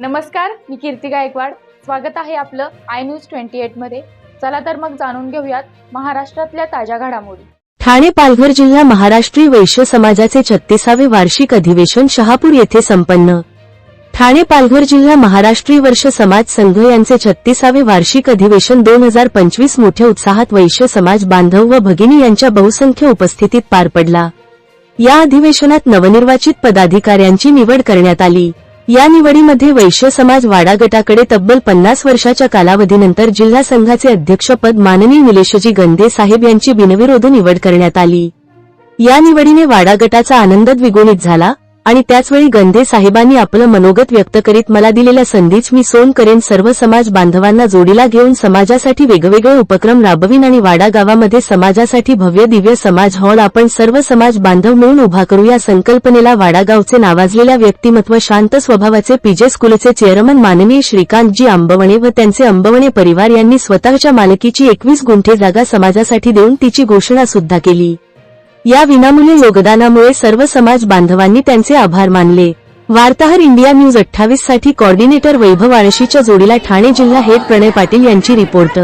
नमस्कार, मी कीर्ती गायकवाड. स्वागत आहे आपलं आय न्यूज 28 मध्ये. चला तर मग जाणून घेऊयात महाराष्ट्रातल्या ताज्या घडामोडी. ठाणे पालघर जिल्हा महाराष्ट्रीय वैश्य समाजाचे 36वे वार्षिक अधिवेशन शहापूर येथे संपन्न. ठाणे पालघर जिल्हा महाराष्ट्रीय वैश्य समाज संघ यांचे 36वे वार्षिक अधिवेशन 2025 मोठ्या उत्साहात वैश्य समाज बांधव व भगिनी यांच्या बहुसंख्य उपस्थितीत पार पडला. या अधिवेशनात नवनिर्वाचित पदाधिकाऱ्यांची निवड करण्यात आली. या निवडीमध्ये वैश्य समाज वाडा गटाकडे तब्बल 50 वर्षाच्या कालावधीनंतर जिल्हा संघाचे अध्यक्षपद माननीय निलेशजी गंधे साहेब यांची बिनविरोध निवड करण्यात आली. या निवडीने वाडा गटाचा आनंद द्विगुणित झाला आणि त्याचवेळी गंधे साहेबांनी आपलं मनोगत व्यक्त करीत मला दिलेल्या संधीच मी सोन करेन. सर्व समाज बांधवांना जोडीला घेऊन समाजासाठी वेगवेगळे उपक्रम राबवीन आणि वाडा गावामध्ये समाजासाठी भव्य दिव्य समाज हॉल आपण सर्व समाज बांधव मिळून उभा करू. या संकल्पनेला वाडा गावचे नावाजलेल्या व्यक्तिमत्व शांत स्वभावाचे पीजे स्कूलचे चेअरमन माननीय श्रीकांतजी आंबवणे व त्यांचे आंबवणे परिवार यांनी स्वतःच्या मालकीची 21 गुंठे जागा समाजासाठी देऊन तिची घोषणा सुद्धा केली. या विनामूल्य योगदानामुळे सर्व समाज बांधवांनी त्यांचे आभार मानले. वार्ताहर इंडिया न्यूज 28 साठी कोऑर्डिनेटर वैभव आळशीच्या जोडीला ठाणे जिल्हा हेड प्रणय पाटील यांची रिपोर्ट.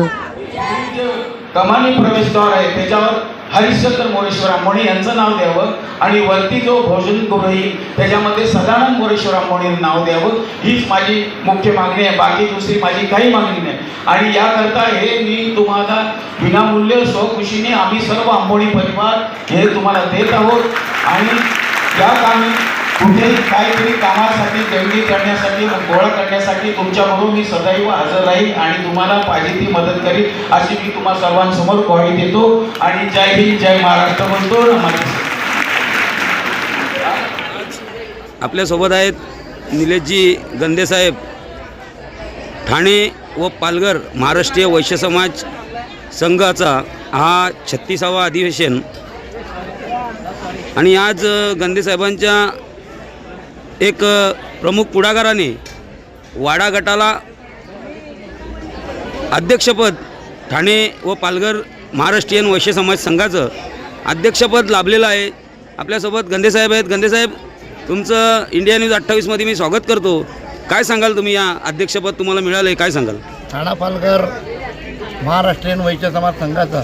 कमानी प्रवेशद्वार आहे त्याच्यावर हरिश्चंद्र मोरेश्वर आंबोणी यांचं नाव द्यावं आणि वरती जो भोजन गृह त्याच्यामध्ये सदानंद मोरेश्वर आंबोणी नाव द्यावं, हीच माझी मुख्य मागणी आहे. बाकी दुसरी माझी काही मागणी नाही. आणि याकरता हे मी तुम्हाला विनामूल्य स्वखुशीने आम्ही सर्व आंबोणी परिवार हे तुम्हाला देत आहोत. आणि या कामी कुठेही काहीतरी कामासाठी देणगी करण्यासाठी गोळा करण्यासाठी तुमच्याबरोबर मी सदैव हजर राहील आणि तुम्हाला पाहिजे ती मदत करील अशी मी तुम्हा सर्वांसमोर ग्वाही देतो. आणि जय हिंद जय महाराष्ट्र म्हणतो. नमस्कार. आपल्यासोबत आहेत निलेशजी गंधे साहेब, ठाणे व पालघर महाराष्ट्रीय वैश्य समाज संघाचा हा 36वा अधिवेशन. आणि आज गंधे साहेबांच्या एक प्रमुख पुढाकाराने वाडा गटाला अध्यक्षपद, ठाणे व पालघर महाराष्ट्रीयन वैश्य समाज संघाचं अध्यक्षपद लाभलेलं आहे. आपल्यासोबत गंधे साहेब आहेत. गंधे साहेब, तुमचं इंडिया न्यूज 28 मध्ये मी स्वागत करतो. काय सांगाल तुम्ही, या अध्यक्षपद तुम्हाला मिळालं आहे, काय सांगाल? ठाणा पालघर महाराष्ट्रीयन वैश्य समाज संघाचं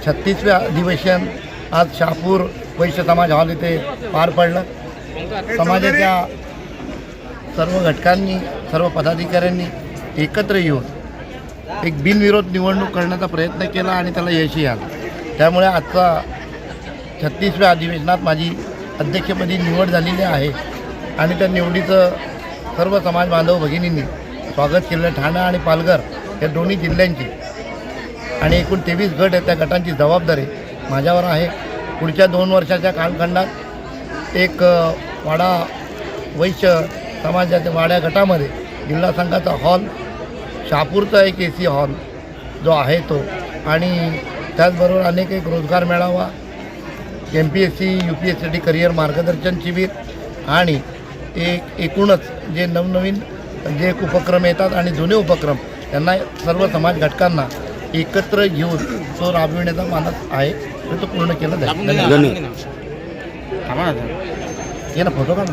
36वे अधिवेशन आज शहापूर वैश्य समाज हॉल इथे पार पडलं. समाजाच्या सर्व घटकांनी, सर्व पदाधिकाऱ्यांनी एकत्र येऊन एक बिनविरोध निवडणूक करण्याचा प्रयत्न केला आणि त्याला यशही आलं. त्यामुळे आजचा 36व्या अधिवेशनात माझी अध्यक्षपदी निवड झालेली आहे आणि त्या निवडीचं सर्व समाज बांधव भगिनींनी स्वागत केलं. ठाणा आणि पालघर या दोन्ही जिल्ह्यांची आणि एकूण 23 गट आहेत, त्या गटांची जबाबदारी माझ्यावर आहे. पुढच्या 2 वर्षाच्या कालखंडात एक वाडा वैश्य समाजाच्या वाड्या गटामध्ये जिल्हा संघाचा हॉल, शहापूरचा एक AC हॉल जो आहे तो, आणि त्याचबरोबर अनेक एक रोजगार मेळावा, MPSC UPSC करिअर मार्गदर्शन शिबिर आणि एकूणच जे नवनवीन जे उपक्रम येतात आणि जुने उपक्रम त्यांना सर्व समाज घटकांना एकत्र घेऊन तो राबविण्याचा मानस आहे, तो पूर्ण केला जाईल. ये ना फोटो काढ.